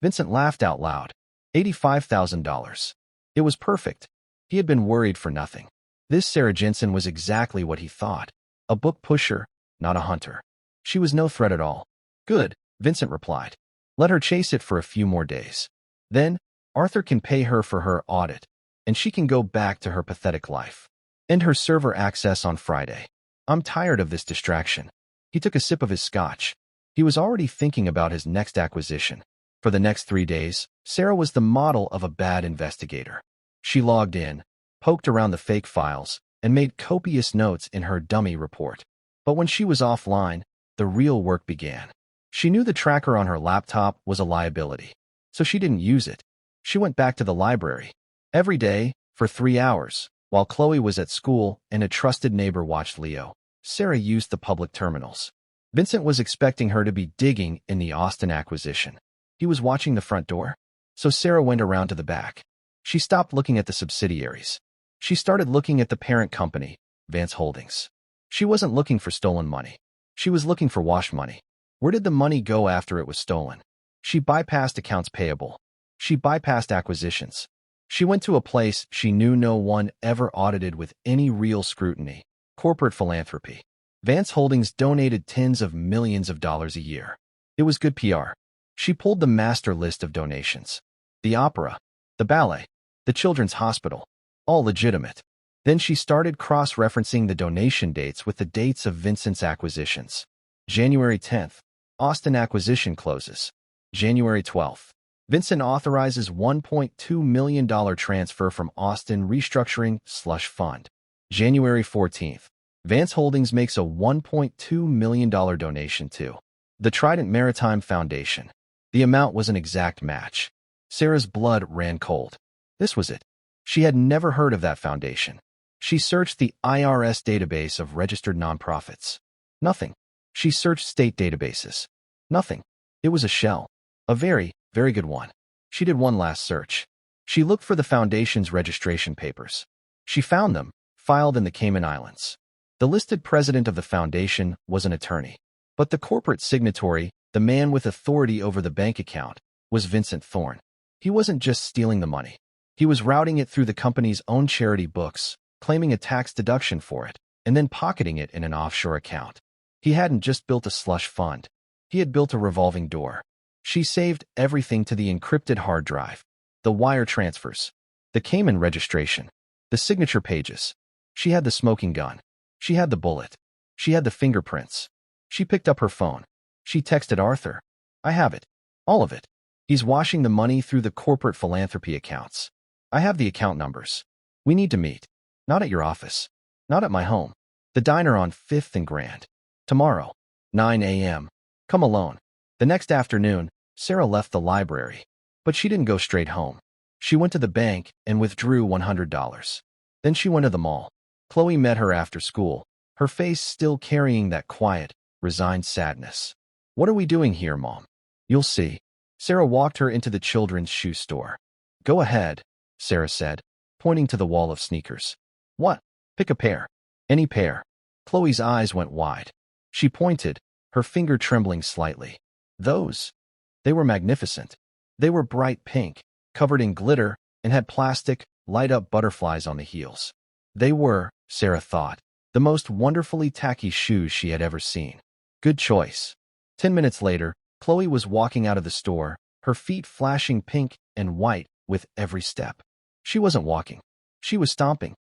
Speaker 1: Vincent laughed out loud. $85,000. It was perfect. He had been worried for nothing. This Sarah Jensen was exactly what he thought. A book pusher, not a hunter. She was no threat at all. Good, Vincent replied. Let her chase it for a few more days. Then, Arthur can pay her for her audit, and she can go back to her pathetic life. End her server access on Friday. I'm tired of this distraction." He took a sip of his scotch. He was already thinking about his next acquisition. For the next 3 days, Sarah was the model of a bad investigator. She logged in, poked around the fake files, and made copious notes in her dummy report. But when she was offline, the real work began. She knew the tracker on her laptop was a liability, so she didn't use it. She went back to the library. Every day, for 3 hours, while Chloe was at school and a trusted neighbor watched Leo, Sarah used the public terminals. Vincent was expecting her to be digging in the Austin acquisition. He was watching the front door, so Sarah went around to the back. She stopped looking at the subsidiaries. She started looking at the parent company, Vance Holdings. She wasn't looking for stolen money. She was looking for wash money. Where did the money go after it was stolen? She bypassed accounts payable. She bypassed acquisitions. She went to a place she knew no one ever audited with any real scrutiny: corporate philanthropy. Vance Holdings donated tens of millions of dollars a year. It was good PR. She pulled the master list of donations. The opera, the ballet, the children's hospital, all legitimate. Then she started cross-referencing the donation dates with the dates of Vincent's acquisitions. January 10th, Austin acquisition closes. January 12th, Vincent authorizes $1.2 million transfer from Austin restructuring slush fund. January 14th, Vance Holdings makes a $1.2 million donation to the Trident Maritime Foundation. The amount was an exact match. Sarah's blood ran cold. This was it. She had never heard of that foundation. She searched the IRS database of registered nonprofits. Nothing. She searched state databases. Nothing. It was a shell. A very, very good one. She did one last search. She looked for the foundation's registration papers. She found them, filed in the Cayman Islands. The listed president of the foundation was an attorney. But the corporate signatory, the man with authority over the bank account, was Vincent Thorne. He wasn't just stealing the money. He was routing it through the company's own charity books, claiming a tax deduction for it, and then pocketing it in an offshore account. He hadn't just built a slush fund. He had built a revolving door. She saved everything to the encrypted hard drive, the wire transfers, the Cayman registration, the signature pages. She had the smoking gun. She had the bullet. She had the fingerprints. She picked up her phone. She texted Arthur. "I have it. All of it. He's washing the money through the corporate philanthropy accounts. I have the account numbers. We need to meet. Not at your office. Not at my home. The diner on 5th and Grand. Tomorrow, 9 a.m. Come alone." The next afternoon, Sarah left the library. But she didn't go straight home. She went to the bank and withdrew $100. Then she went to the mall. Chloe met her after school, her face still carrying that quiet, resigned sadness. "What are we doing here, Mom?" "You'll see." Sarah walked her into the children's shoe store. "Go ahead," Sarah said, pointing to the wall of sneakers. "What? Pick a pair. Any pair." Chloe's eyes went wide. She pointed, her finger trembling slightly. "Those." They were magnificent. They were bright pink, covered in glitter, and had plastic, light-up butterflies on the heels. They were, Sarah thought, the most wonderfully tacky shoes she had ever seen. Good choice. 10 minutes later, Chloe was walking out of the store, her feet flashing pink and white with every step. She wasn't walking. She was stomping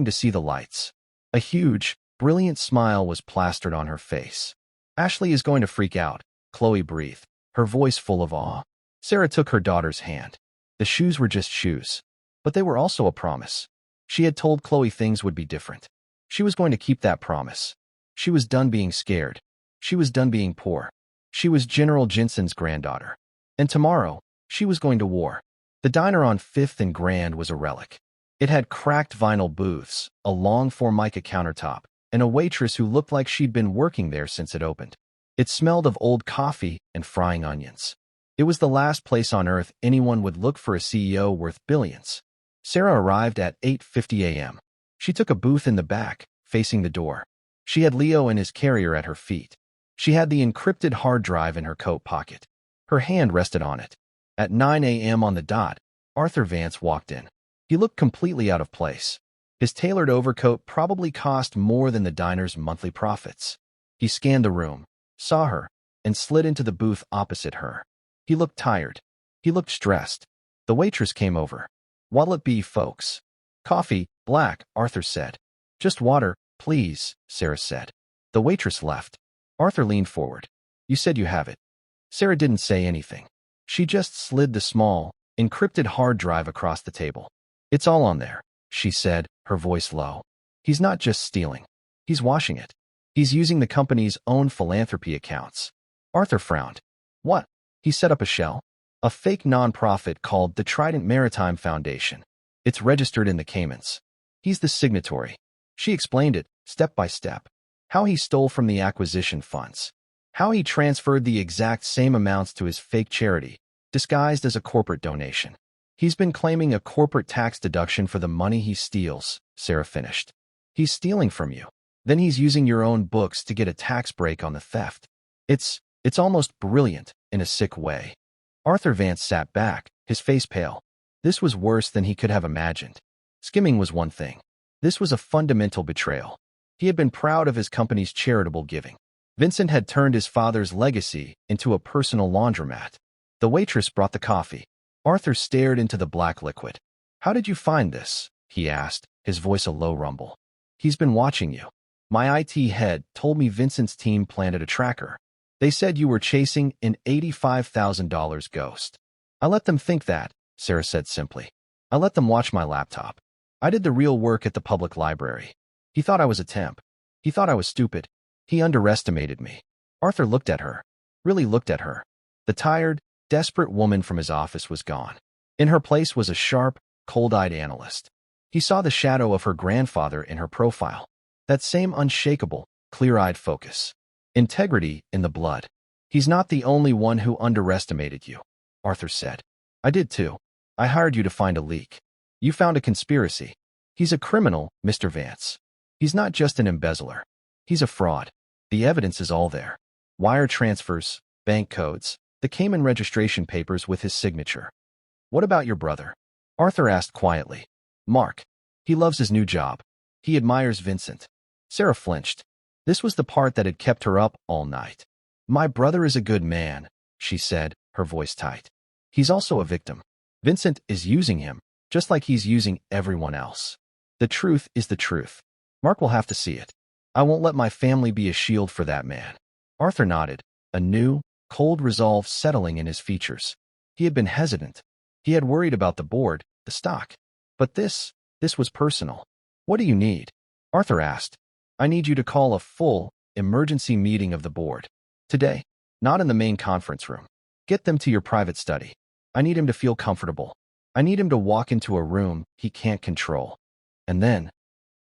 Speaker 1: to see the lights. A huge, brilliant smile was plastered on her face. "Ashley is going to freak out," Chloe breathed, her voice full of awe. Sarah took her daughter's hand. The shoes were just shoes. But they were also a promise. She had told Chloe things would be different. She was going to keep that promise. She was done being scared. She was done being poor. She was General Jensen's granddaughter. And tomorrow, she was going to war. The diner on 5th and Grand was a relic. It had cracked vinyl booths, a long Formica countertop, and a waitress who looked like she'd been working there since it opened. It smelled of old coffee and frying onions. It was the last place on earth anyone would look for a CEO worth billions. Sarah arrived at 8:50 a.m. She took a booth in the back, facing the door. She had Leo and his carrier at her feet. She had the encrypted hard drive in her coat pocket. Her hand rested on it. At 9 a.m. on the dot, Arthur Vance walked in. He looked completely out of place. His tailored overcoat probably cost more than the diner's monthly profits. He scanned the room, saw her, and slid into the booth opposite her. He looked tired. He looked stressed. The waitress came over. "What'll it be, folks?" "Coffee, black," Arthur said. "Just water, please," Sarah said. The waitress left. Arthur leaned forward. "You said you have it." Sarah didn't say anything. She just slid the small, encrypted hard drive across the table. "It's all on there," she said, her voice low. "He's not just stealing. He's washing it. He's using the company's own philanthropy accounts." Arthur frowned. "What?" He set up a shell. "A fake nonprofit called the Trident Maritime Foundation. It's registered in the Caymans. He's the signatory." She explained it, step by step. How he stole from the acquisition funds. How he transferred the exact same amounts to his fake charity, disguised as a corporate donation. "He's been claiming a corporate tax deduction for the money he steals," Sarah finished. "He's stealing from you. Then he's using your own books to get a tax break on the theft. It's It's almost brilliant in a sick way. Arthur Vance sat back, his face pale. This was worse than he could have imagined. Skimming was one thing. This was a fundamental betrayal. He had been proud of his company's charitable giving. Vincent had turned his father's legacy into a personal laundromat. The waitress brought the coffee. Arthur stared into the black liquid. "How did you find this?" he asked, his voice a low rumble. "He's been watching you. My IT head told me Vincent's team planted a tracker. They said you were chasing an $85,000 ghost." "I let them think that," Sarah said simply. "I let them watch my laptop. I did the real work at the public library. He thought I was a temp. He thought I was stupid. He underestimated me." Arthur looked at her. Really looked at her. The tired, desperate woman from his office was gone. In her place was a sharp, cold-eyed analyst. He saw the shadow of her grandfather in her profile. That same unshakable, clear-eyed focus. Integrity in the blood. "He's not the only one who underestimated you," Arthur said. "I did too. I hired you to find a leak. You found a conspiracy. He's a criminal, Mr. Vance. He's not just an embezzler. He's a fraud. The evidence is all there. Wire transfers, bank codes, the Cayman registration papers with his signature." "What about your brother?" Arthur asked quietly. "Mark. He loves his new job. He admires Vincent." Sarah flinched. This was the part that had kept her up all night. "My brother is a good man," she said, her voice tight. "He's also a victim. Vincent is using him, just like he's using everyone else. The truth is the truth. Mark will have to see it. I won't let my family be a shield for that man." Arthur nodded, a new, cold resolve settling in his features. He had been hesitant. He had worried about the board, the stock. But this was personal. "What do you need?" Arthur asked. "I need you to call a full, emergency meeting of the board. Today, not in the main conference room. Get them to your private study. I need him to feel comfortable. I need him to walk into a room he can't control. And then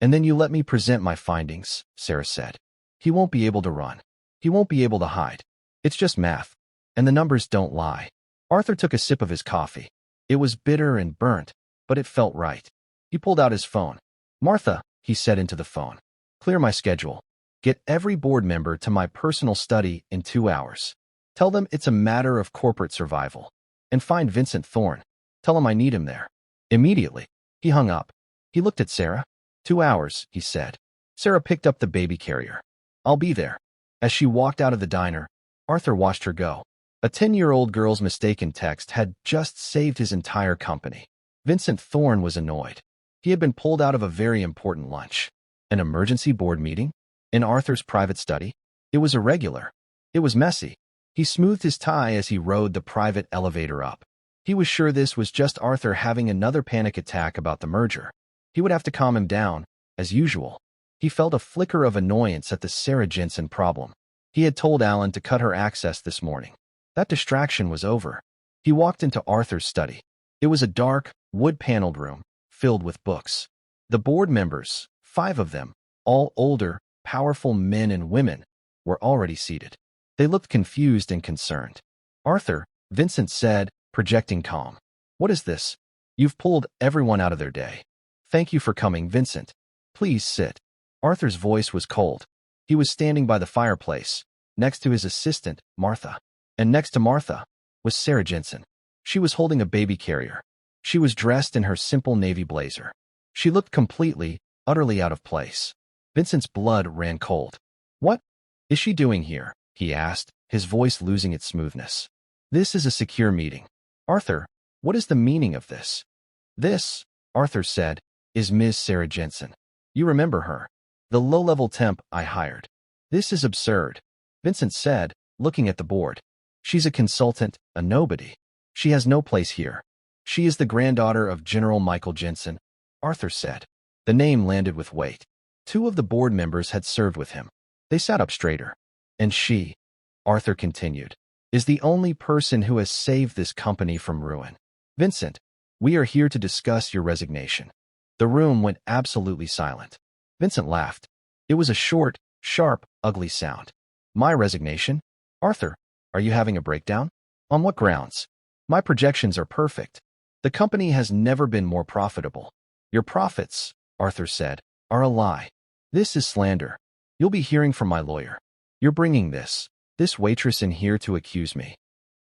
Speaker 1: you let me present my findings," Sarah said. "He won't be able to run. He won't be able to hide. It's just math. And the numbers don't lie." Arthur took a sip of his coffee. It was bitter and burnt, but it felt right. He pulled out his phone. "Martha," he said into the phone. "Clear my schedule. Get every board member to my personal study in 2 hours. Tell them it's a matter of corporate survival. And find Vincent Thorne. Tell him I need him there." Immediately, he hung up. He looked at Sarah. 2 hours, he said. Sarah picked up the baby carrier. "I'll be there." As she walked out of the diner, Arthur watched her go. A 10-year-old girl's mistaken text had just saved his entire company. Vincent Thorne was annoyed. He had been pulled out of a very important lunch. An emergency board meeting? In Arthur's private study? It was irregular. It was messy. He smoothed his tie as he rode the private elevator up. He was sure this was just Arthur having another panic attack about the merger. He would have to calm him down, as usual. He felt a flicker of annoyance at the Sarah Jensen problem. He had told Alan to cut her access this morning. That distraction was over. He walked into Arthur's study. It was a dark, wood-paneled room, filled with books. The board members, 5 of them, all older, powerful men and women, were already seated. They looked confused and concerned. "Arthur," Vincent said, projecting calm. "What is this? You've pulled everyone out of their day. Thank you for coming, Vincent. Please sit." Arthur's voice was cold. He was standing by the fireplace, next to his assistant, Martha. And next to Martha was Sarah Jensen. She was holding a baby carrier. She was dressed in her simple navy blazer. She looked completely, utterly out of place. Vincent's blood ran cold. "What is she doing here?" he asked, his voice losing its smoothness. "This is a secure meeting. Arthur, what is the meaning of this?" "This," Arthur said, "is Ms. Sarah Jensen. You remember her. The low-level temp I hired." "This is absurd," Vincent said, looking at the board. "She's a consultant, a nobody. She has no place here. She is the granddaughter of General Michael Jensen," Arthur said. The name landed with weight. 2 of the board members had served with him. They sat up straighter. "And she," Arthur continued, "is the only person who has saved this company from ruin. Vincent, we are here to discuss your resignation." The room went absolutely silent. Vincent laughed. It was a short, sharp, ugly sound. "My resignation? Arthur, are you having a breakdown? On what grounds? My projections are perfect. The company has never been more profitable." "Your profits," Arthur said, "are a lie. This is slander. You'll be hearing from my lawyer. You're bringing this. This waitress in here to accuse me.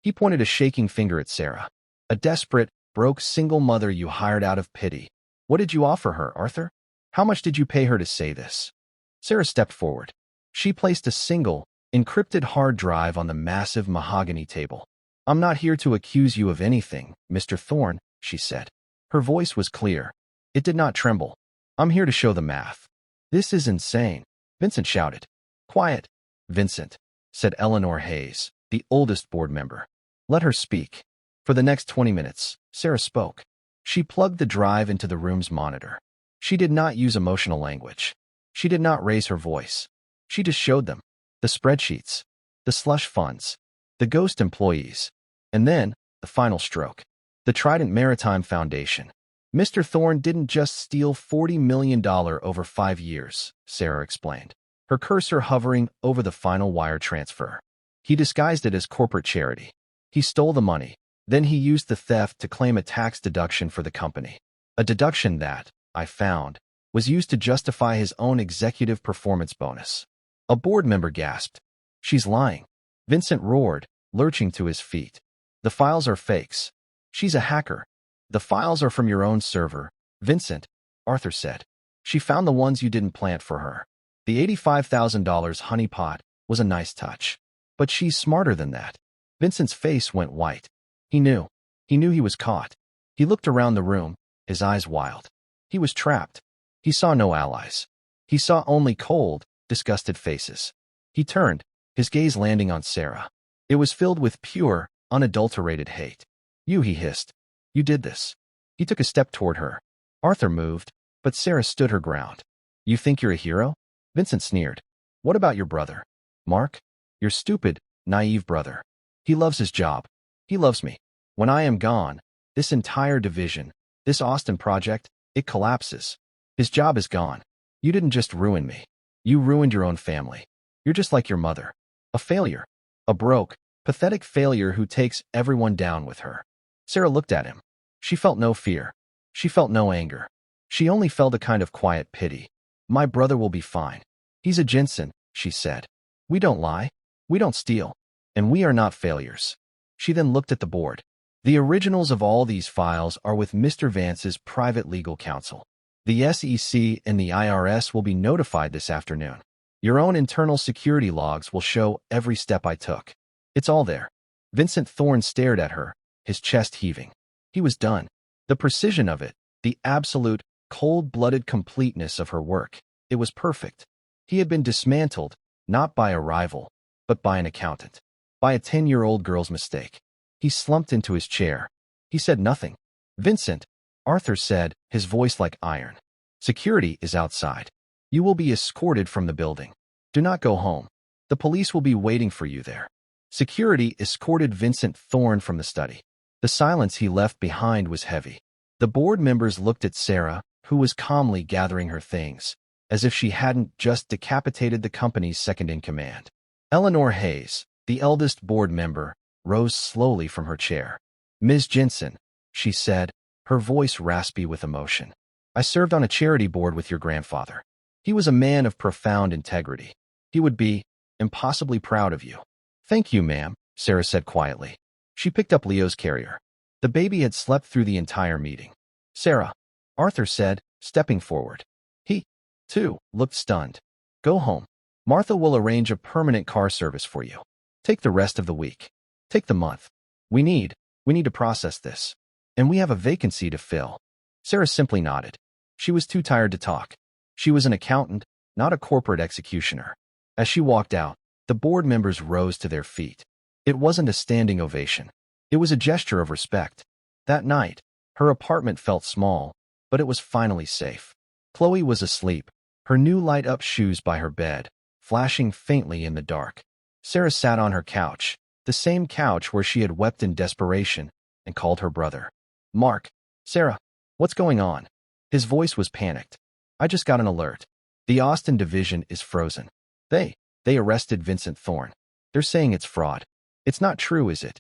Speaker 1: He pointed a shaking finger at Sarah. A desperate, broke single mother you hired out of pity. What did you offer her, Arthur? How much did you pay her to say this? Sarah stepped forward. She placed a single, encrypted hard drive on the massive mahogany table. I'm not here to accuse you of anything, Mr. Thorne, she said. Her voice was clear. It did not tremble. I'm here to show the math. This is insane, Vincent shouted. Quiet, Vincent, said Eleanor Hayes, the oldest board member. Let her speak. For the next 20 minutes, Sarah spoke. She plugged the drive into the room's monitor. She did not use emotional language. She did not raise her voice. She just showed them. The spreadsheets, the slush funds, the ghost employees, and then, the final stroke, the Trident Maritime Foundation. Mr. Thorne didn't just steal $40 million over 5 years, Sarah explained, her cursor hovering over the final wire transfer. He disguised it as corporate charity. He stole the money. Then he used the theft to claim a tax deduction for the company. A deduction that, I found, was used to justify his own executive performance bonus. A board member gasped. She's lying. Vincent roared, lurching to his feet. The files are fakes. She's a hacker. The files are from your own server, Vincent, Arthur said. She found the ones you didn't plant for her. The $85,000 honeypot was a nice touch. But she's smarter than that. Vincent's face went white. He knew. He knew he was caught. He looked around the room, his eyes wild. He was trapped. He saw no allies. He saw only cold, disgusted faces. He turned, his gaze landing on Sarah. It was filled with pure, unadulterated hate. You, he hissed. You did this. He took a step toward her. Arthur moved, but Sarah stood her ground. You think you're a hero? Vincent sneered. What about your brother? Mark? Your stupid, naive brother. He loves his job. He loves me. When I am gone, this entire division, this Austin project, it collapses. His job is gone. You didn't just ruin me. You ruined your own family. You're just like your mother. A failure. A broke, pathetic failure who takes everyone down with her. Sarah looked at him. She felt no fear. She felt no anger. She only felt a kind of quiet pity. My brother will be fine. He's a Jensen, she said. We don't lie. We don't steal. And we are not failures. She then looked at the board. The originals of all these files are with Mr. Vance's private legal counsel. The SEC and the IRS will be notified this afternoon. Your own internal security logs will show every step I took. It's all there. Vincent Thorne stared at her, his chest heaving. He was done. The precision of it, the absolute, cold-blooded completeness of her work, it was perfect. He had been dismantled, not by a rival, but by an accountant. By a 10-year-old girl's mistake. He slumped into his chair. He said nothing. Vincent, Arthur said, his voice like iron. Security is outside. You will be escorted from the building. Do not go home. The police will be waiting for you there. Security escorted Vincent Thorne from the study. The silence he left behind was heavy. The board members looked at Sarah, who was calmly gathering her things, as if she hadn't just decapitated the company's second-in-command. Eleanor Hayes, the eldest board member, rose slowly from her chair. Ms. Jensen, she said, her voice raspy with emotion. I served on a charity board with your grandfather. He was a man of profound integrity. He would be impossibly proud of you. Thank you, ma'am, Sarah said quietly. She picked up Leo's carrier. The baby had slept through the entire meeting. Sarah, Arthur said, stepping forward. He, too, looked stunned. Go home. Martha will arrange a permanent car service for you. Take the rest of the week. Take the month. We need to process this. And we have a vacancy to fill. Sarah simply nodded. She was too tired to talk. She was an accountant, not a corporate executioner. As she walked out, the board members rose to their feet. It wasn't a standing ovation. It was a gesture of respect. That night, her apartment felt small, but it was finally safe. Chloe was asleep, her new light-up shoes by her bed, flashing faintly in the dark. Sarah sat on her couch, the same couch where she had wept in desperation, and called her brother. Mark. Sarah. What's going on? His voice was panicked. I just got an alert. The Austin division is frozen. They arrested Vincent Thorne. They're saying it's fraud. It's not true, is it?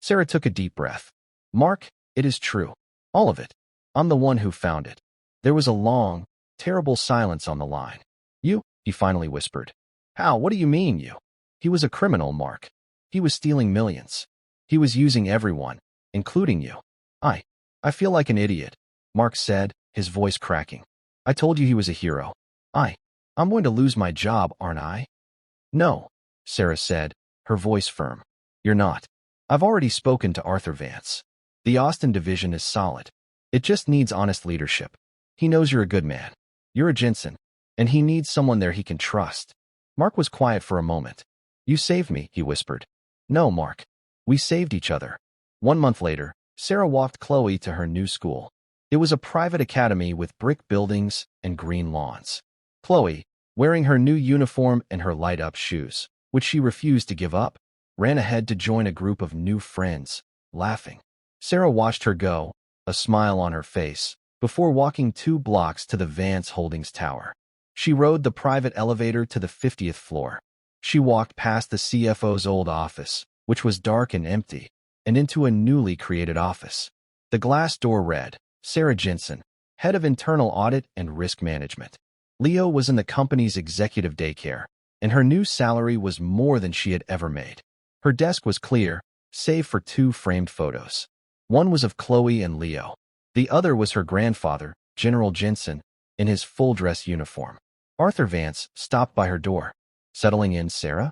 Speaker 1: Sarah took a deep breath. Mark, it is true. All of it. I'm the one who found it. There was a long, terrible silence on the line. You, he finally whispered. How? What do you mean, you? He was a criminal, Mark. He was stealing millions. He was using everyone, including you. I feel like an idiot, Mark said, his voice cracking. I told you he was a hero. I'm going to lose my job, aren't I? No, Sarah said, her voice firm. You're not. I've already spoken to Arthur Vance. The Austin division is solid. It just needs honest leadership. He knows you're a good man. You're a Jensen, and he needs someone there he can trust. Mark was quiet for a moment. You saved me, he whispered. No, Mark. We saved each other. 1 month later, Sarah walked Chloe to her new school. It was a private academy with brick buildings and green lawns. Chloe, wearing her new uniform and her light-up shoes, which she refused to give up, ran ahead to join a group of new friends, laughing. Sarah watched her go, a smile on her face, before walking 2 blocks to the Vance Holdings Tower. She rode the private elevator to the 50th floor. She walked past the CFO's old office, which was dark and empty, and into a newly created office. The glass door read, Sarah Jensen, Head of Internal Audit and Risk Management. Leo was in the company's executive daycare, and her new salary was more than she had ever made. Her desk was clear, save for 2 framed photos. One was of Chloe and Leo. The other was her grandfather, General Jensen, in his full-dress uniform. Arthur Vance stopped by her door. Settling in, Sarah?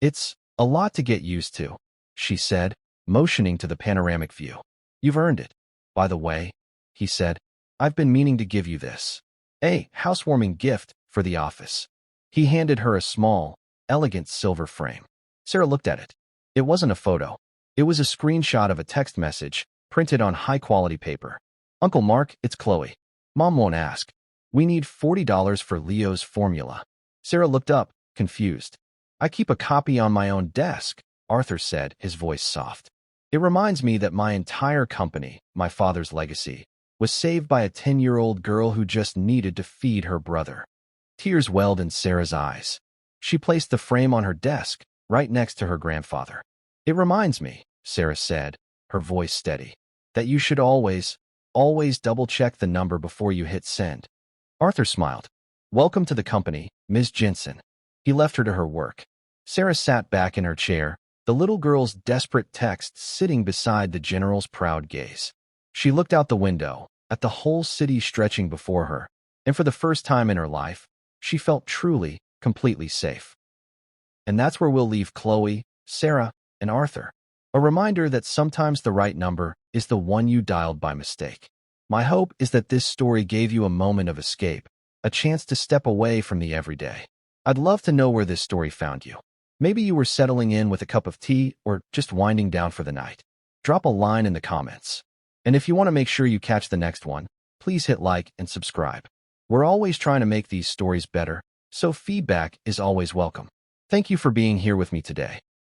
Speaker 1: It's a lot to get used to, she said, motioning to the panoramic view. You've earned it. By the way, he said, I've been meaning to give you this. A housewarming gift for the office. He handed her a small, elegant silver frame. Sarah looked at it. It wasn't a photo. It was a screenshot of a text message, printed on high-quality paper. Uncle Mark, it's Chloe. Mom won't ask. We need $40 for Leo's formula. Sarah looked up, confused. I keep a copy on my own desk, Arthur said, his voice soft. It reminds me that my entire company, my father's legacy, was saved by a 10-year-old girl who just needed to feed her brother. Tears welled in Sarah's eyes. She placed the frame on her desk, right next to her grandfather. It reminds me, Sarah said, her voice steady, that you should always double-check the number before you hit send. Arthur smiled. Welcome to the company, Ms. Jensen. He left her to her work. Sarah sat back in her chair, the little girl's desperate text sitting beside the general's proud gaze. She looked out the window, at the whole city stretching before her, and for the first time in her life, she felt truly, completely safe. And that's where we'll leave Chloe, Sarah, and Arthur. A reminder that sometimes the right number is the one you dialed by mistake. My hope is that this story gave you a moment of escape, a chance to step away from the everyday. I'd love to know where this story found you. Maybe you were settling in with a cup of tea or just winding down for the night. Drop a line in the comments. And if you want to make sure you catch the next one, please hit like and subscribe. We're always trying to make these stories better, so feedback is always welcome. Thank you for being here with me today.